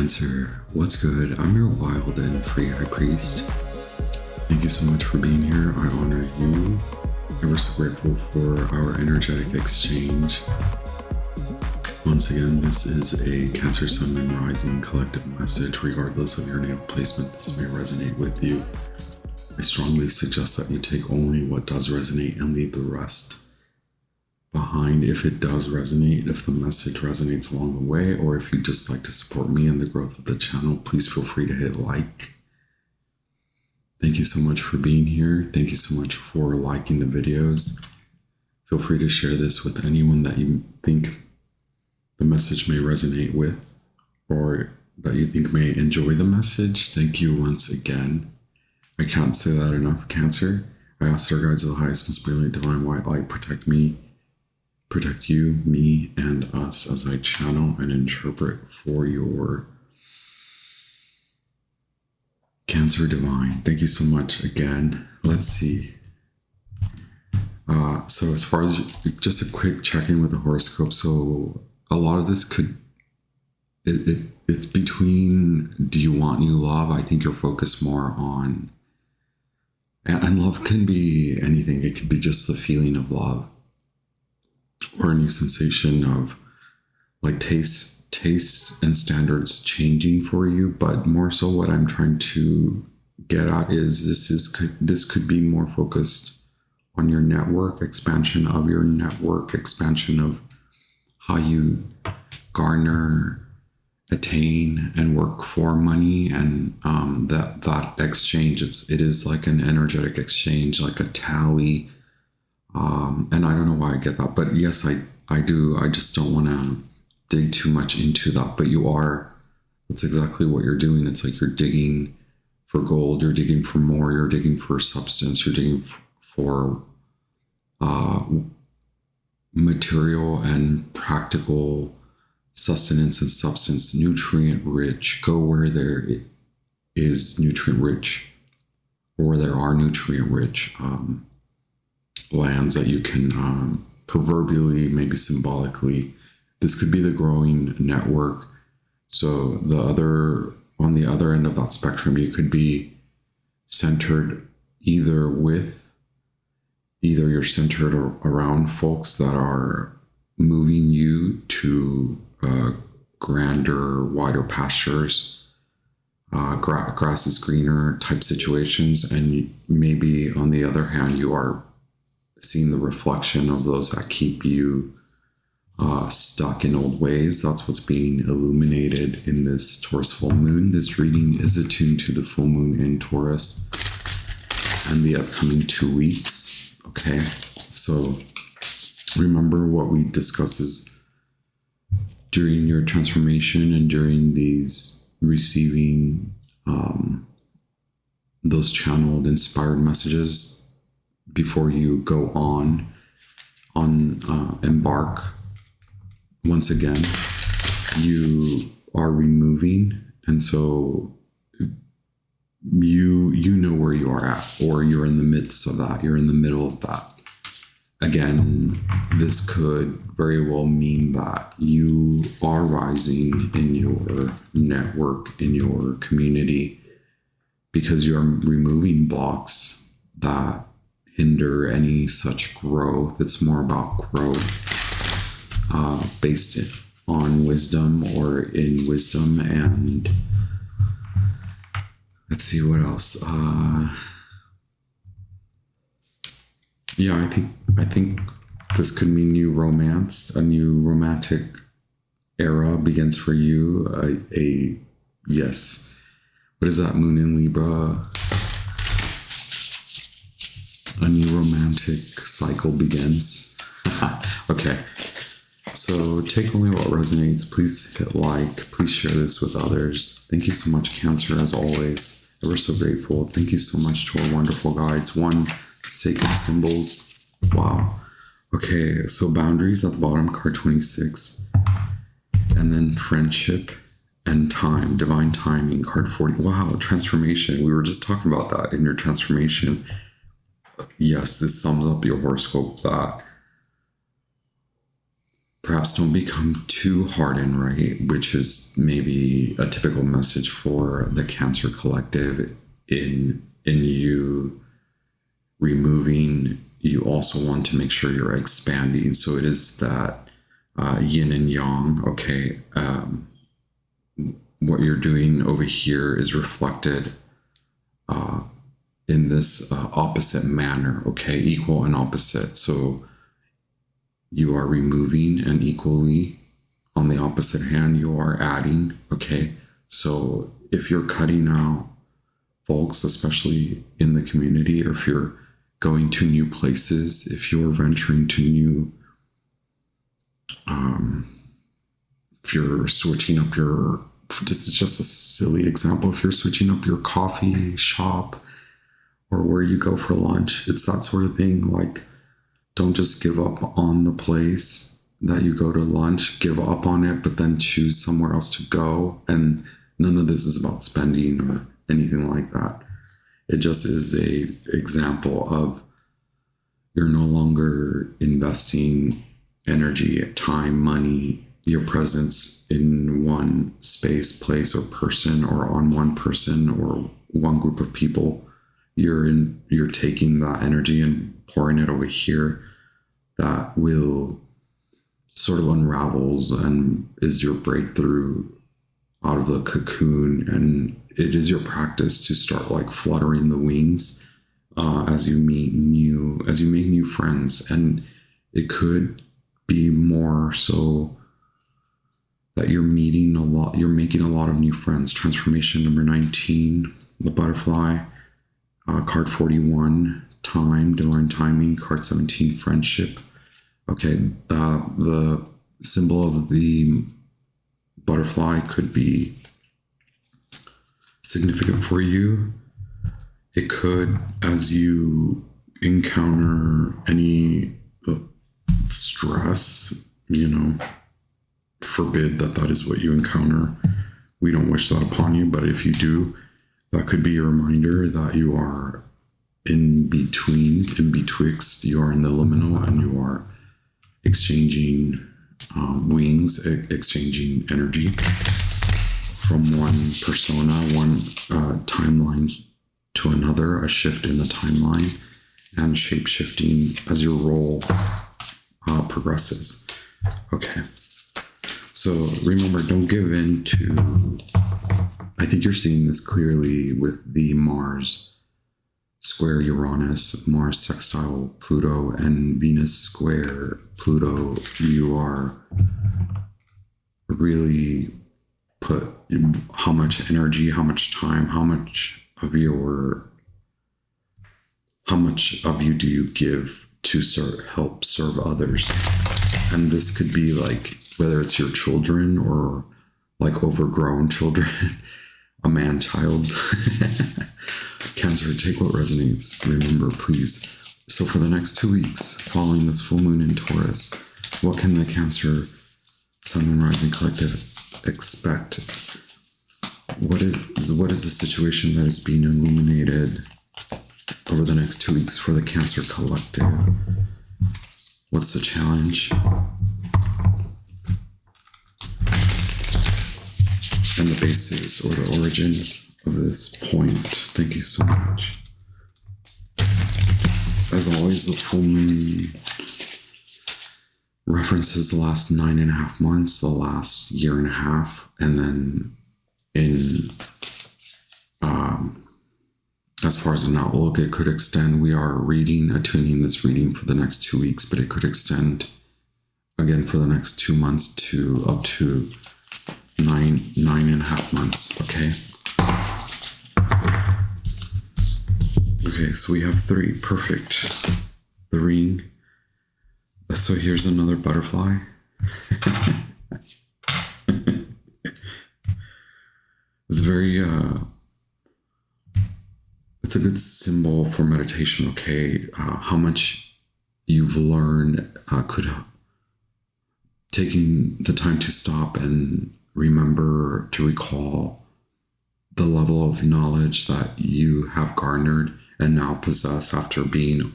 Cancer, what's good? I'm your wild and free high priest. Thank you so much for being here. I honor you. Ever so grateful for our energetic exchange. Once again, this is a Cancer Sun and Rising collective message. Regardless of your natal placement, this may resonate with you. I strongly suggest that you take only what does resonate and leave the rest behind if it does resonate. If the message resonates along the way, or if you'd just like to support me and the growth of the channel, please feel free to hit like. Thank you so much for being here. Thank you so much for liking the videos. Feel free to share this with anyone that you think the message may resonate with, or that you think may enjoy the message. Thank you once again. I can't say that enough, Cancer. I ask our guides of the highest, most brilliant divine white light, protect me, protect you, me, and us as I channel and interpret for your Cancer divine. Thank you so much again. Let's see. So as far as just a quick check-in with the horoscope. So a lot of this it's between, do you want new love? I think you're focused more on, and love can be anything. It could be just the feeling of love, or a new sensation of like taste and standards changing for you. But more so what I'm trying to get at is this could be more focused on your network, expansion of your network, expansion of how you garner, attain, and work for money. And that exchange, it is like an energetic exchange, like a tally. And I don't know why I get that, but yes, I do. I just don't want to dig too much into that, but that's exactly what you're doing. It's like you're digging for gold, you're digging for more, you're digging for substance, you're digging for material and practical sustenance and substance, nutrient rich. Go where there is nutrient rich, or where there are nutrient rich lands that you can proverbially, maybe symbolically, this could be the growing network. So on the other end of that spectrum, you could be centered either you're centered around folks that are moving you to grander, wider pastures, grass is greener type situations. And maybe on the other hand, you are seeing the reflection of those that keep you stuck in old ways. That's what's being illuminated in this Taurus full moon. This reading is attuned to the full moon in Taurus and the upcoming 2 weeks. Okay, so remember what we discuss is during your transformation and during these receiving those channeled inspired messages, before you go on embark, once again, you are removing. And so you know where you are at, or you're in the midst of that, you're in the middle of that. Again, this could very well mean that you are rising in your network, in your community, because you're removing blocks that hinder any such growth. It's more about growth based on wisdom, or in wisdom. And let's see what else. Yeah, I think this could mean new romance, a new romantic era begins for you. Yes. What is that? Moon in Libra. A new romantic cycle begins. Okay. So take only what resonates. Please hit like. Please share this with others. Thank you so much, Cancer, as always. Ever so grateful. Thank you so much to our wonderful guides. Sacred symbols. Wow. Okay, so boundaries at the bottom, card 26. And then friendship and time, divine timing, card 40. Wow, transformation. We were just talking about that in your transformation. Yes, this sums up your horoscope, that Perhaps don't become too hardened, right? Which is maybe a typical message for the Cancer collective in you removing. You also want to make sure you're expanding. So it is that yin and yang. Okay, what you're doing over here is reflected in this opposite manner. Okay, equal and opposite. So you are removing, and equally on the opposite hand, you are adding. Okay, so if you're cutting out folks, especially in the community, or if you're going to new places, if you're venturing to new, if you're switching up your, this is just a silly example, if you're switching up your coffee shop or where you go for lunch, it's that sort of thing. Like, don't just give up on the place that you go to lunch, give up on it, but then choose somewhere else to go. And none of this is about spending or anything like that. It just is a example of you're no longer investing energy, time, money, your presence in one space, place, or person, or on one person or one group of people. You're taking that energy and pouring it over here. That will sort of unravels and is your breakthrough out of the cocoon. And it is your practice to start like fluttering the wings as you make new friends. And it could be more so that you're making a lot of new friends. Transformation number 19, the butterfly, card 41, time, divine timing, card 17, friendship. Okay, the symbol of the butterfly could be significant for you. It could, as you encounter any stress, forbid that is what you encounter. We don't wish that upon you, but if you do, that could be a reminder that you are in betwixt, you are in the liminal, and you are exchanging wings, exchanging energy from one persona, one timeline to another, a shift in the timeline, and shape-shifting as your role progresses. Okay. So remember, don't give in to, I think you're seeing this clearly with the Mars square Uranus, Mars sextile Pluto, and Venus square Pluto. You are really put how much energy, how much time, how much of you do you give to help serve others. And this could be like, whether it's your children or like overgrown children, a man-child. Cancer, take what resonates. Remember, please. So for the next 2 weeks, following this full moon in Taurus, what can the Cancer Sun and Rising Collective expect? What is the situation that is being illuminated over the next 2 weeks for the Cancer Collective? What's the challenge? And the basis or the origin of this point. Thank you so much. As always, the full moon references the last 9.5 months, the last year and a half, and then as far as an outlook, it could extend. We are attuning this reading for the next 2 weeks, but it could extend again for the next 2 months to up to 9.5 months. Okay, so we have 3. Perfect. The ring. So here's another butterfly. It's very it's a good symbol for meditation. Okay, how much you've learned could taking the time to stop and remember to recall the level of knowledge that you have garnered and now possess after being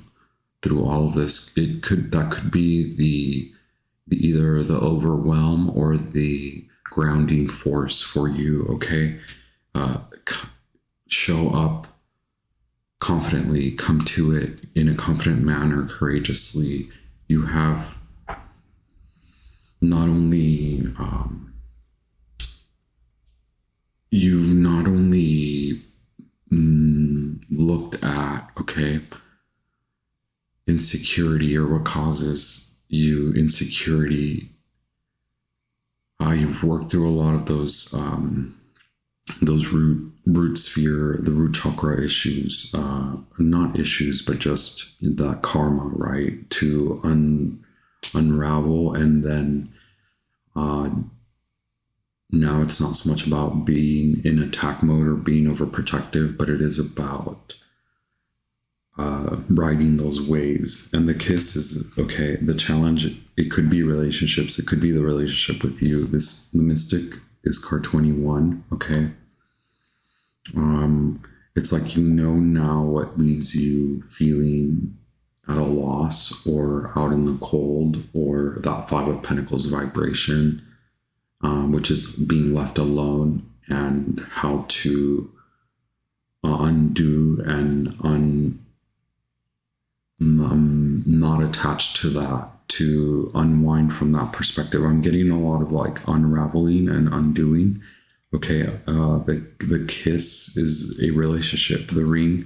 through all of this. That could be the either the overwhelm or the grounding force for you, okay? Show up confidently, come to it in a confident manner, courageously. You have not only looked at, okay, insecurity or what causes you insecurity. You've worked through a lot of those root sphere, the root chakra issues, not issues, but just that karma, right? To unravel, and then now it's not so much about being in attack mode or being overprotective, but it is about riding those waves. And the kiss is, okay, the challenge, it could be relationships, it could be the relationship with you. The mystic is card 21, okay? It's like, you know, now what leaves you feeling at a loss or out in the cold, or that Five of Pentacles vibration, which is being left alone, and how to undo and not attached to that, to unwind from that perspective. I'm getting a lot of like unraveling and undoing. Okay, the kiss is a relationship. The ring.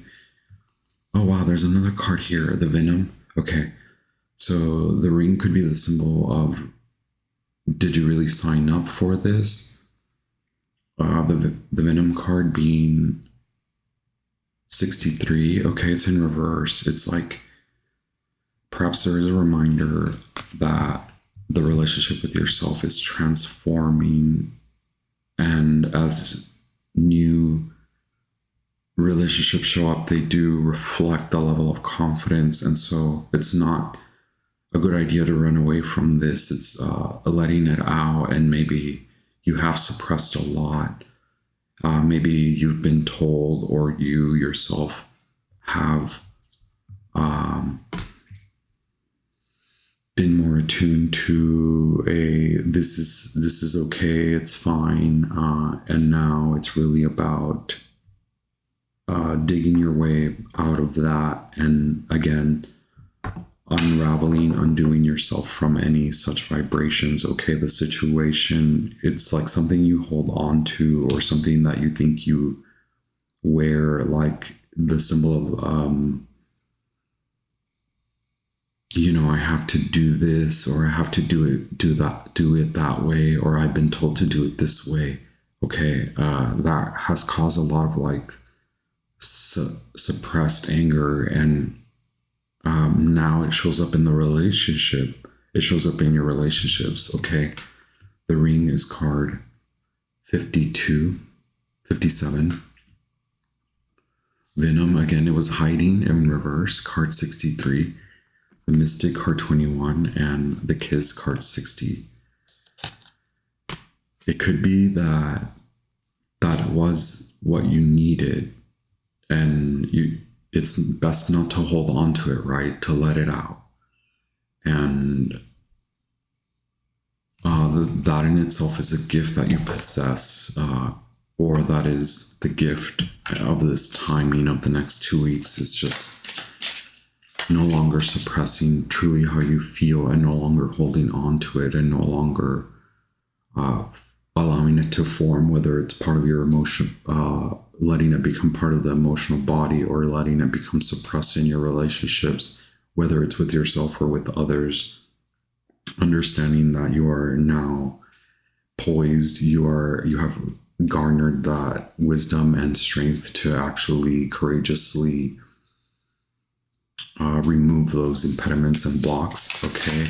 Oh wow, there's another card here. The venom. Okay, so the ring could be the symbol of, did you really sign up for this? The venom card being 63. Okay, it's in reverse. It's like, perhaps there is a reminder that the relationship with yourself is transforming, and as new relationships show up, they do reflect the level of confidence. And so it's not a good idea to run away from this. It's letting it out, and maybe you have suppressed a lot. Maybe you've been told, or you yourself have been more attuned to this is okay, it's fine, and now it's really about digging your way out of that, and again, unraveling, undoing yourself from any such vibrations. Okay, the situation, it's like something you hold on to, or something that you think you wear, like the symbol of I have to do this, or I have to do it that way, or I've been told to do it this way. Okay, that has caused a lot of like suppressed anger, and now it shows up in the relationship. It shows up in your relationships. Okay, the ring is card 52, 57. Venom, again, it was hiding in reverse, card 63. The Mystic, card 21, and the Kiss, card 60. It could be that was what you needed, and it's best not to hold on to it, right? To let it out. And that in itself is a gift that you possess, or that is the gift of this timing of the next 2 weeks. It's just no longer suppressing truly how you feel, and no longer holding on to it, and no longer allowing it to form, whether it's part of your emotion, letting it become part of the emotional body, or letting it become suppressed in your relationships, whether it's with yourself or with others. Understanding that you are now poised, you have garnered that wisdom and strength to actually courageously remove those impediments and blocks. Okay.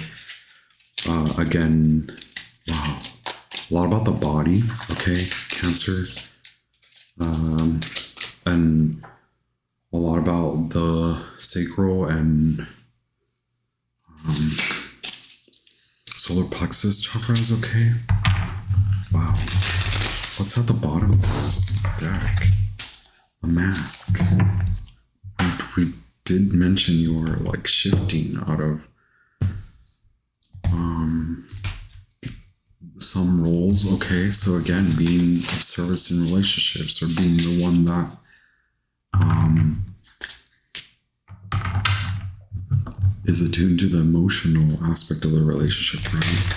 Again, wow, a lot about the body. Okay, Cancer, and a lot about the sacral and solar plexus chakras. Okay. Wow. What's at the bottom of this deck? A mask. We did mention you are like shifting out of some roles. Okay, so again, being of service in relationships, or being the one that is attuned to the emotional aspect of the relationship, right?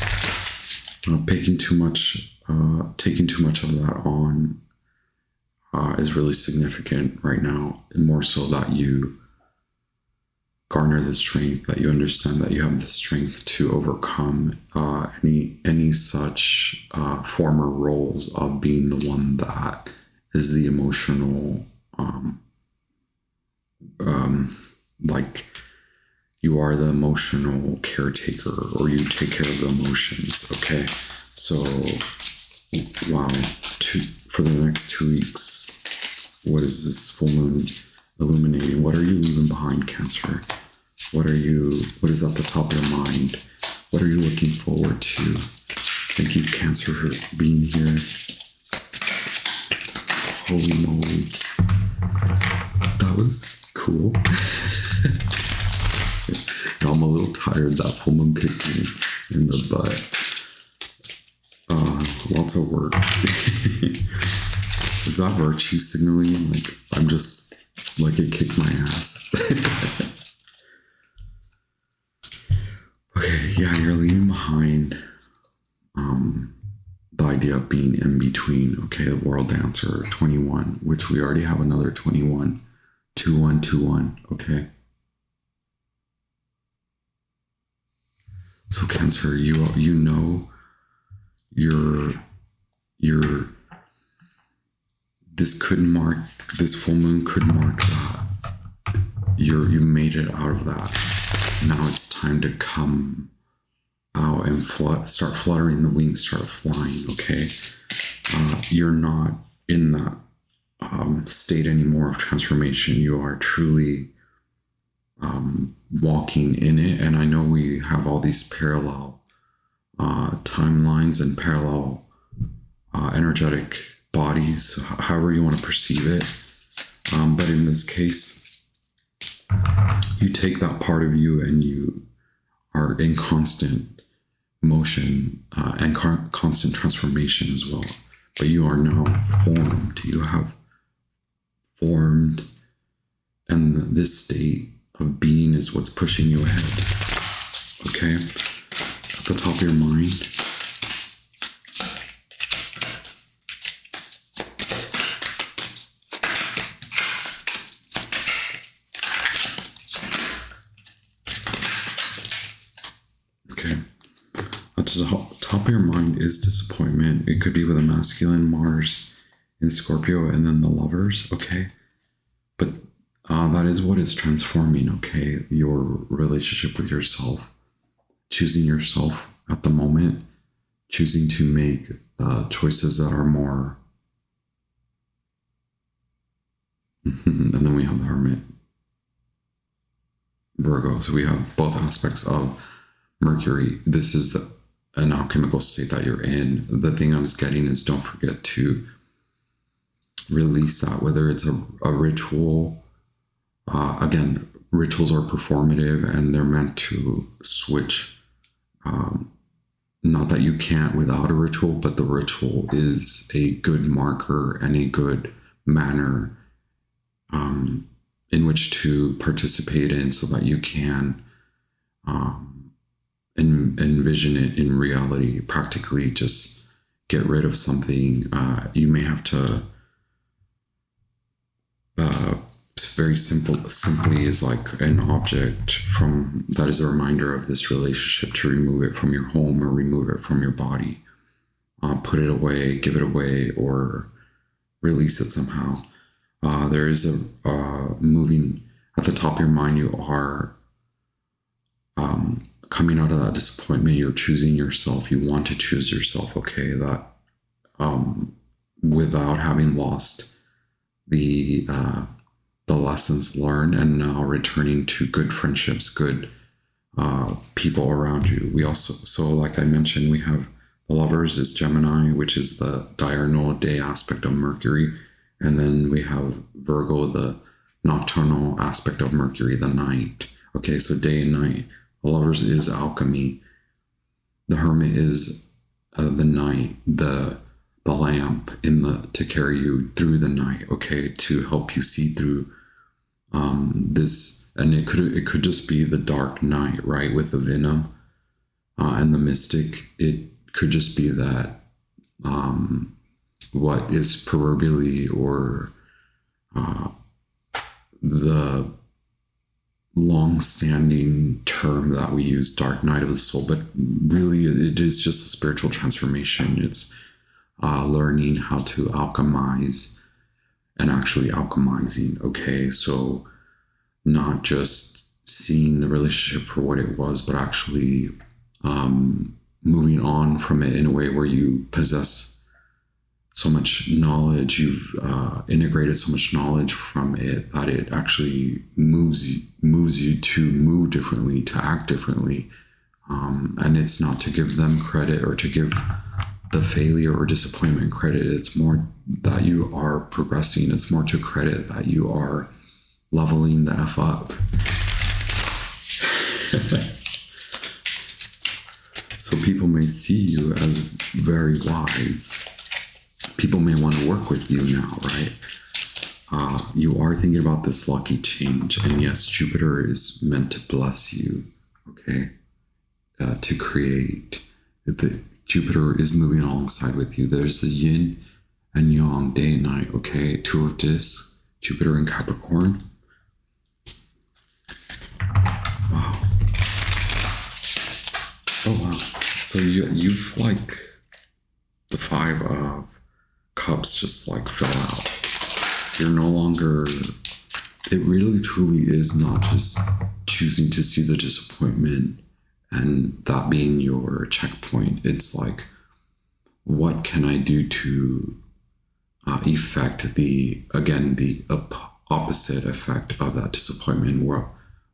Taking too much of that on is really significant right now, and more so that you garner the strength, that you understand that you have the strength to overcome any such former roles of being the one that is the emotional, like you are the emotional caretaker, or you take care of the emotions. Okay, so wow, for the next 2 weeks, what is this full moon illuminating? What are you leaving behind, Cancer? What is at the top of your mind? What are you looking forward to? Thank you, Cancer, for being here. Holy moly. That was cool. I'm a little tired. That full moon kicked me in the butt. Lots of work. Is that virtue signaling? Like, I'm just, like, it kicked my ass. Okay, yeah, you're leaving behind the idea of being in between. Okay, the World Dancer 21, which we already have another 21. 2121, okay? So Cancer, you know this full moon could mark that you've made it out of that. Now it's time to come out and start fluttering the wings, start flying. Okay, you're not in that state anymore of transformation. You are truly walking in it. And I know we have all these parallel timelines and parallel energetic bodies, however you want to perceive it. But in this case, you take that part of you and you are in constant motion and constant transformation as well. But you are now formed. You have formed, and this state of being is what's pushing you ahead. Okay? At the top of your mind, the top of your mind is disappointment. It could be with a masculine Mars in Scorpio and then the Lovers, okay? But that is what is transforming, okay? Your relationship with yourself, choosing yourself at the moment, choosing to make choices that are more... And then we have the Hermit, Virgo. So we have both aspects of Mercury. This is an alchemical state that you're in. The thing I was getting is, don't forget to release that, whether it's a ritual. Again, rituals are performative and they're meant to switch. Not that you can't without a ritual, but the ritual is a good marker and a good manner in which to participate in, so that you can envision it in reality. Practically just get rid of something. You may have to very simply is like an object from that is a reminder of this relationship, to remove it from your home or remove it from your body. Put it away, give it away, or release it somehow. There is a moving at the top of your mind. You are coming out of that disappointment. You're choosing yourself. You want to choose yourself, okay? That without having lost the lessons learned, and now returning to good friendships, good people around you. We also, so like I mentioned, we have the Lovers is Gemini, which is the diurnal day aspect of Mercury. And then we have Virgo, the nocturnal aspect of Mercury, the night. Okay, so day and night. The Lovers is alchemy. the Hermit is the night, the lamp in the to carry you through the night, okay, to help you see through this. And it could just be the dark night, right, with the venom and the mystic. It could just be that what is proverbially or the long-standing term that we use, dark night of the soul, but really it is just a spiritual transformation. It's learning how to alchemize and actually alchemizing, okay? So not just seeing the relationship for what it was, but actually moving on from it in a way where you possess so much knowledge, you've integrated so much knowledge from it that it actually moves you to move differently, to act differently. And it's not to give them credit or to give the failure or disappointment credit. It's more that you are progressing. It's more to credit that you are leveling the F up. So people may see you as very wise. People may want to work with you now, right? You are thinking about this lucky change. And yes, Jupiter is meant to bless you, okay? To create. Jupiter is moving alongside with you. There's the yin and yang, day and night, okay? Two of discs, Jupiter in Capricorn. Wow. Oh, wow. So you've like the Five of Cups just like fell out. You're no longer, it really truly is not just choosing to see the disappointment and that being your checkpoint. It's like, what can I do to effect the opposite effect of that disappointment? What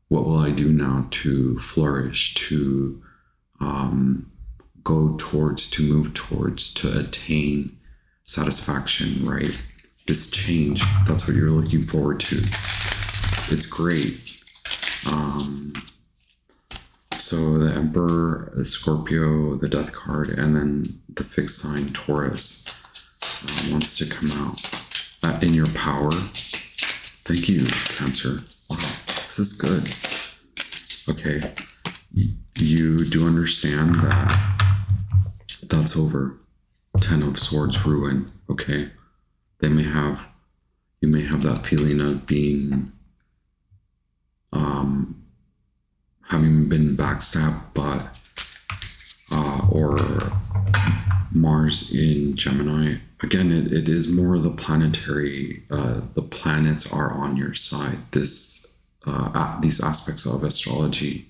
will I do now to flourish, to go towards, to move towards, to attain satisfaction, right? This change, that's what you're looking forward to. It's great. So the Emperor, the Scorpio, the Death card, and then the fixed sign Taurus wants to come out in your power. Thank you, Cancer. Wow, this is good. Okay, you do understand that that's over. 10 of Swords, ruin. Okay, you may have that feeling of being having been backstabbed, but or Mars in Gemini. Again, it is more the planetary. The planets are on your side. These aspects of astrology,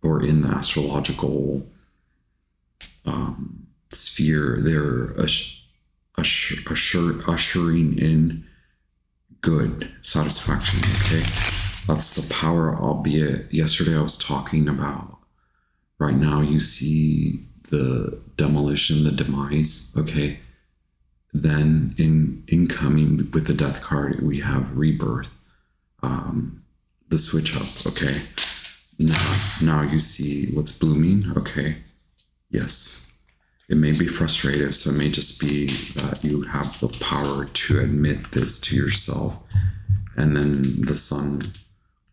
or in the astrological sphere, they're ushering in good satisfaction. Okay, that's the power. Albeit yesterday I was talking about, right now you see the demolition, the demise. Okay, then incoming with the Death card, we have rebirth, the switch up. Okay, now you see what's blooming. Okay, yes. It may be frustrative, so it may just be that you have the power to admit this to yourself, and then the sun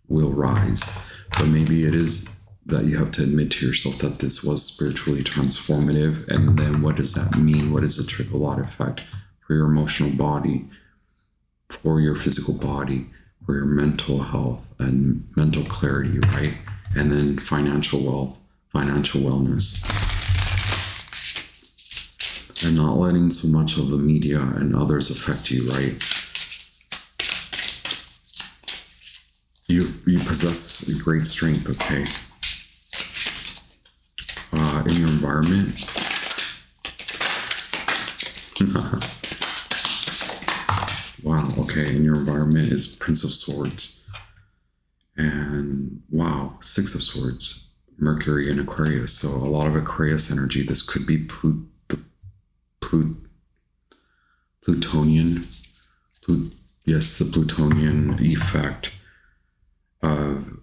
will rise. But maybe it is that you have to admit to yourself that this was spiritually transformative, and then what does that mean? What is the trickle-out effect for your emotional body, for your physical body, for your mental health and mental clarity, right? And then financial wealth, financial wellness. And not letting so much of the media and others affect you, right? You possess great strength, okay? In your environment. Wow, okay, in your environment is Prince of Swords. And wow, Six of Swords, Mercury and Aquarius. So a lot of Aquarius energy. This could be Plutonian, the Plutonian effect of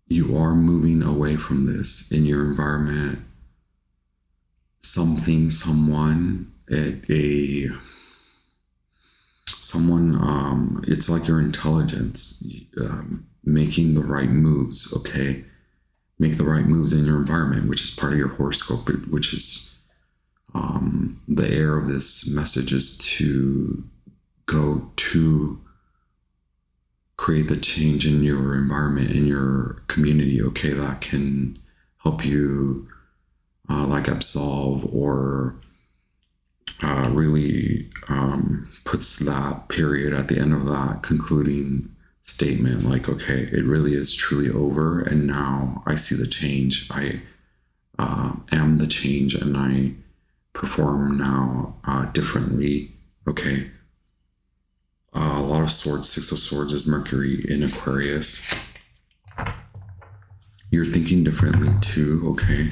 you are moving away from this in your environment. Something, someone, it's like your intelligence, making the right moves, okay? Make the right moves in your environment, which is part of your horoscope, which is the air of this message is to go to create the change in your environment, in your community, okay? That can help you like absolve or really puts that period at the end of that concluding statement, like, okay, it really is truly over, and now I see the change. I am the change, and I perform now differently, okay? A lot of swords, Six of Swords is Mercury in Aquarius. You're thinking differently too, okay?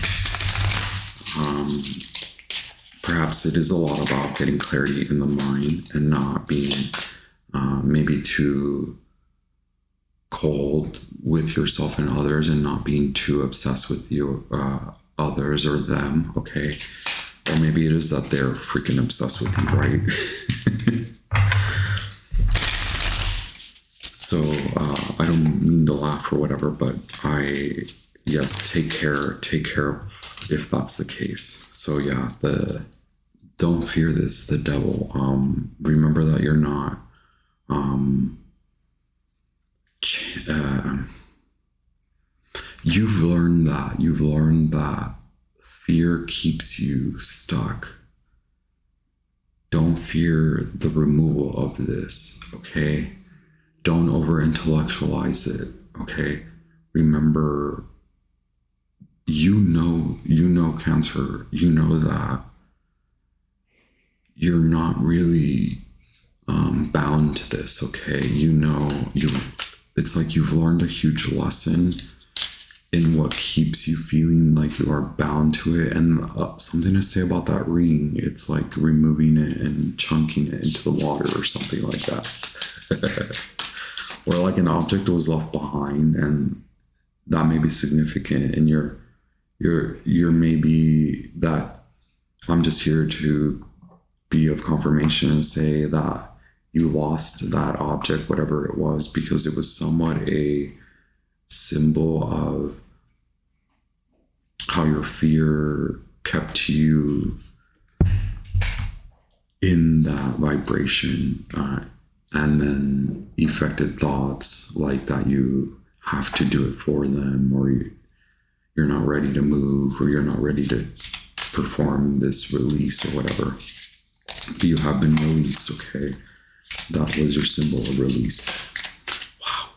Perhaps it is a lot about getting clarity in the mind and not being maybe too cold with yourself and others, and not being too obsessed with you, others or them, okay? Or maybe it is that they're freaking obsessed with you, right? So I don't mean to laugh or whatever, but yes, take care if that's the case. So yeah, don't fear this, the devil. Remember that you're not, you've learned that fear keeps you stuck. Don't fear the removal of this, okay? Don't over intellectualize it, okay? Remember, you know Cancer, you know that you're not really bound to this, okay? It's like you've learned a huge lesson in what keeps you feeling like you are bound to it. And something to say about that ring, it's like removing it and chunking it into the water or something like that. Or like an object was left behind, and that may be significant, and you're maybe that I'm just here to be of confirmation and say that you lost that object, whatever it was, because it was somewhat a symbol of how your fear kept you in that vibration, and then affected thoughts like that you have to do it for them, or you're not ready to move, or you're not ready to perform this release or whatever. But you have been released, okay? That was your symbol of release. Wow.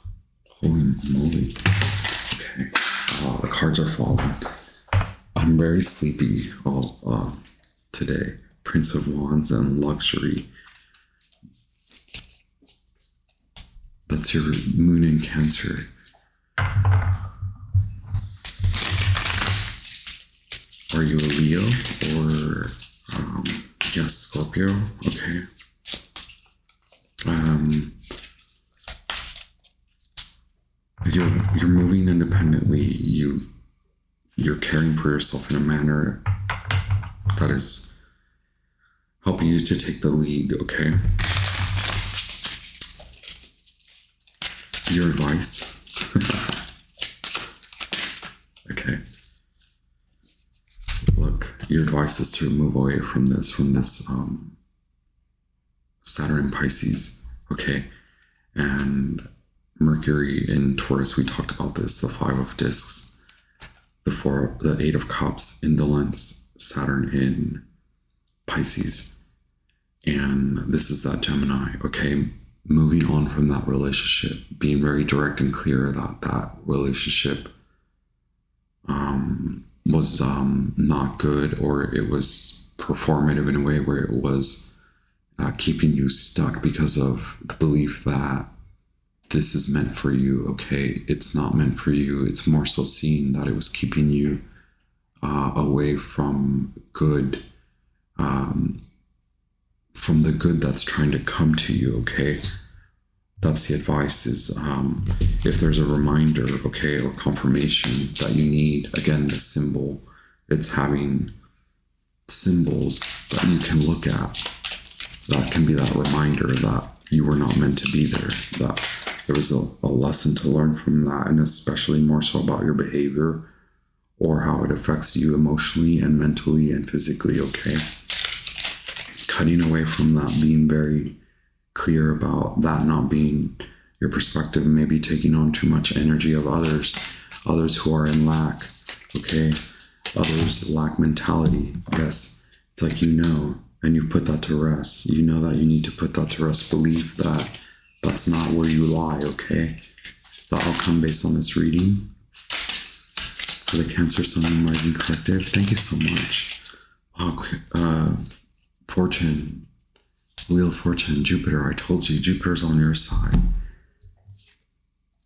Holy moly. Okay. The cards are falling. I'm very sleepy all today. Prince of Wands and luxury. That's your moon in Cancer. Are you a Leo or yes, Scorpio? Okay. You're moving independently. You're caring for yourself in a manner that is helping you to take the lead, okay? Your advice. Okay. Look, your advice is to move away from this Saturn Pisces, okay? And Mercury in Taurus, we talked about this, the 5 of discs, the 8 of cups, indolence, Saturn in Pisces. And this is that Gemini, okay? Moving on from that relationship, being very direct and clear that that relationship was not good, or it was performative in a way where it was keeping you stuck because of the belief that this is meant for you, okay? It's not meant for you. It's more so seeing that it was keeping you away from good, from the good that's trying to come to you, okay? that's the advice is if there's a reminder, okay, or confirmation that you need, again, the symbol, it's having symbols that you can look at that can be that reminder that you were not meant to be there, that there was a lesson to learn from that, and especially more so about your behavior or how it affects you emotionally and mentally and physically, okay? Cutting away from that, being very clear about that not being your perspective, and maybe taking on too much energy of others who are in lack, okay? Others lack mentality. Yes, it's like, you know, and you've put that to rest. You know that you need to put that to rest. Believe that that's not where you lie, okay? The outcome based on this reading for the Cancer, Sun, and Rising Collective. Thank you so much. Wow, Fortune, Wheel of Fortune, Jupiter. I told you, Jupiter's on your side.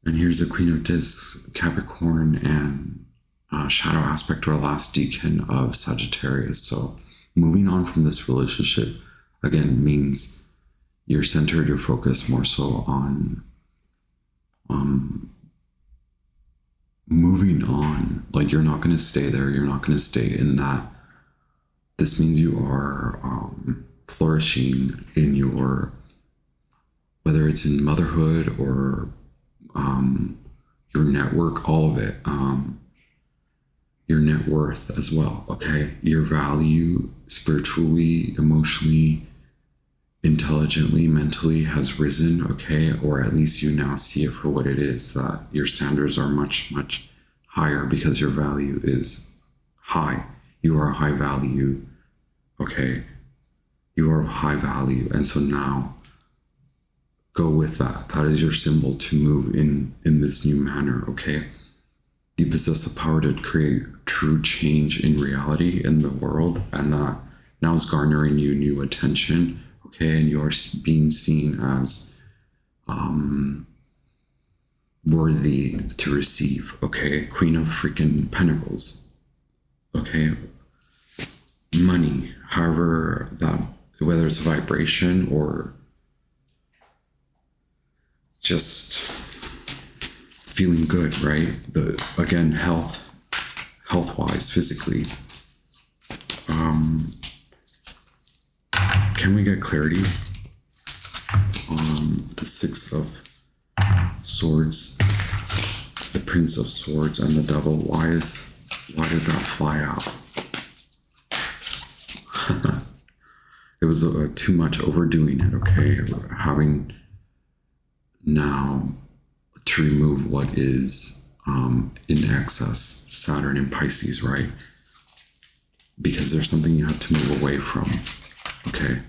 And here's the Queen of Discs, Capricorn, and shadow aspect or last decan of Sagittarius. So moving on from this relationship, again, means you're centered, you're focused more so on moving on. Like, you're not going to stay there. You're not going to stay in that. This means you are flourishing in your, whether it's in motherhood or your network, all of it, your net worth as well, okay? Your value spiritually, emotionally, intelligently, mentally has risen, okay? Or at least you now see it for what it is, that your standards are much, much higher because your value is high. You are a high value, okay? You are of high value. And so now go with that. That is your symbol to move in this new manner, okay? You possess the power to create true change in reality in the world, and that now is garnering you new attention, okay? And you're being seen as worthy to receive, okay? Queen of freaking Pentacles, okay? Money, however that, whether it's a vibration or just feeling good, right? Again, health-wise, physically. Can we get clarity on the Six of Swords, the Prince of Swords, and the Devil? Why did that fly out? It was too much overdoing it, okay? Having now to remove what is in excess, Saturn and Pisces, right? Because there's something you have to move away from, okay?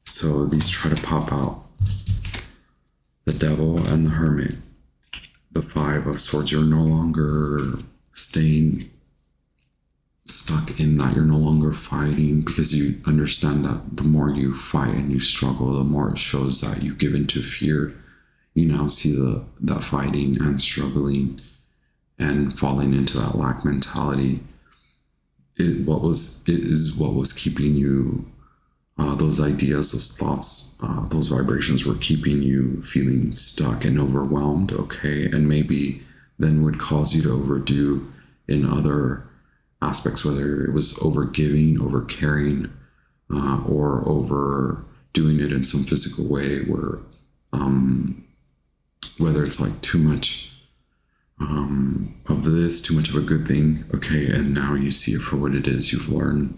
So these try to pop out. The Devil and the Hermit, the Five of Swords. You're no longer staying stuck in that. You're no longer fighting, because you understand that the more you fight and you struggle, the more it shows that you give into fear. You now see that fighting and struggling and falling into that lack mentality. It is what was keeping you, those ideas, those thoughts, those vibrations were keeping you feeling stuck and overwhelmed, okay? And maybe then would cause you to overdo in other aspects, whether it was overgiving, over caring, or overdoing it in some physical way, where whether it's like too much of this, too much of a good thing, okay? And now you see it for what it is. You've learned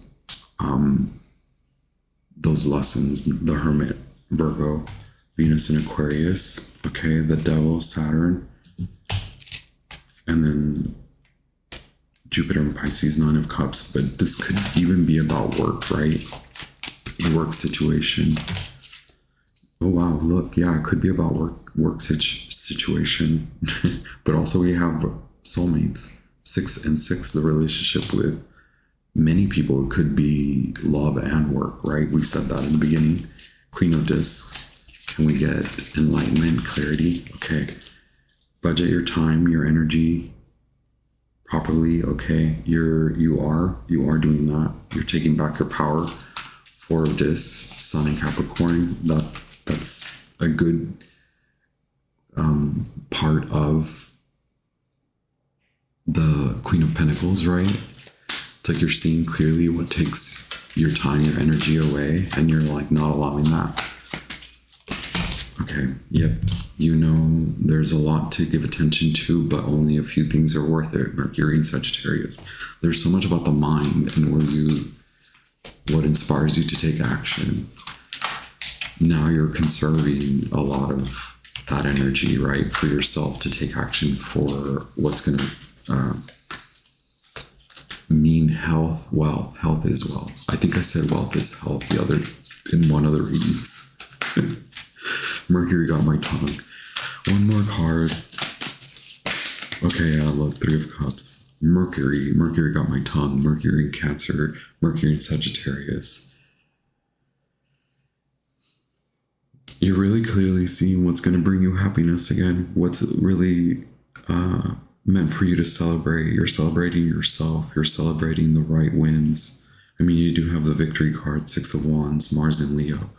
those lessons. The Hermit, Virgo, Venus in Aquarius, okay? The Devil, Saturn, and then Jupiter and Pisces, Nine of Cups. But this could even be about work, right? A work situation. Oh wow, look, yeah, it could be about work situation. But also we have soulmates. 6 and 6, the relationship with many people. It could be love and work, right? We said that in the beginning. Queen of Discs. Can we get enlightenment, clarity? Okay. Budget your time, your energy properly, okay? You are doing that. You're taking back your power. 4 of Discs, Sun and Capricorn. That's a good part of the Queen of Pentacles, right? It's like you're seeing clearly what takes your time, your energy away, and you're like not allowing that. Okay, yep. You know there's a lot to give attention to, but only a few things are worth it. Mercury and Sagittarius. There's so much about the mind and what inspires you to take action. Now you're conserving a lot of that energy, right, for yourself to take action for what's going to mean health, wealth. Health is wealth. I think I said wealth is health in one of the readings. Mercury got my tongue. One more card. Okay, look, Three of Cups. Mercury got my tongue. Mercury in Cancer, Mercury in Sagittarius. You're really clearly seeing what's going to bring you happiness again. What's really meant for you to celebrate. You're celebrating yourself. You're celebrating the right wins. I mean, you do have the victory card, Six of Wands, Mars in Leo.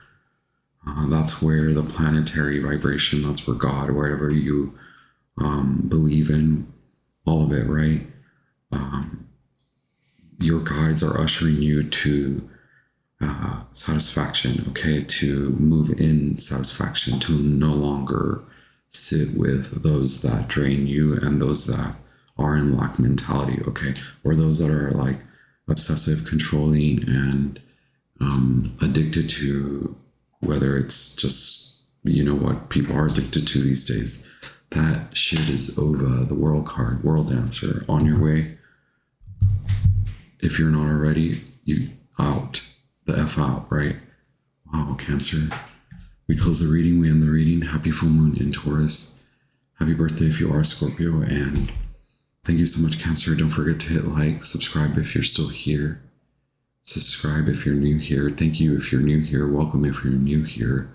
That's where the planetary vibration, that's where God, whatever you believe in, all of it, right? Your guides are ushering you to satisfaction, okay? To move in satisfaction, to no longer sit with those that drain you and those that are in lack mentality, okay? Or those that are like obsessive, controlling, and addicted to, whether it's just, you know what people are addicted to these days. That shit is over. The World card, World Dancer, on your way. If you're not already, you out. The F out, right? Wow, Cancer. We close the reading, we end the reading. Happy full moon in Taurus. Happy birthday if you are Scorpio. And thank you so much, Cancer. Don't forget to hit like, subscribe if you're still here. Subscribe if you're new here. Thank you if you're new here. Welcome if you're new here.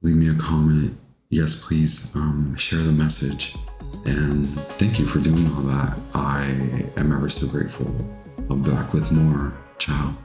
Leave me a comment. Yes, please share the message. And thank you for doing all that. I am ever so grateful. I'll be back with more. Ciao.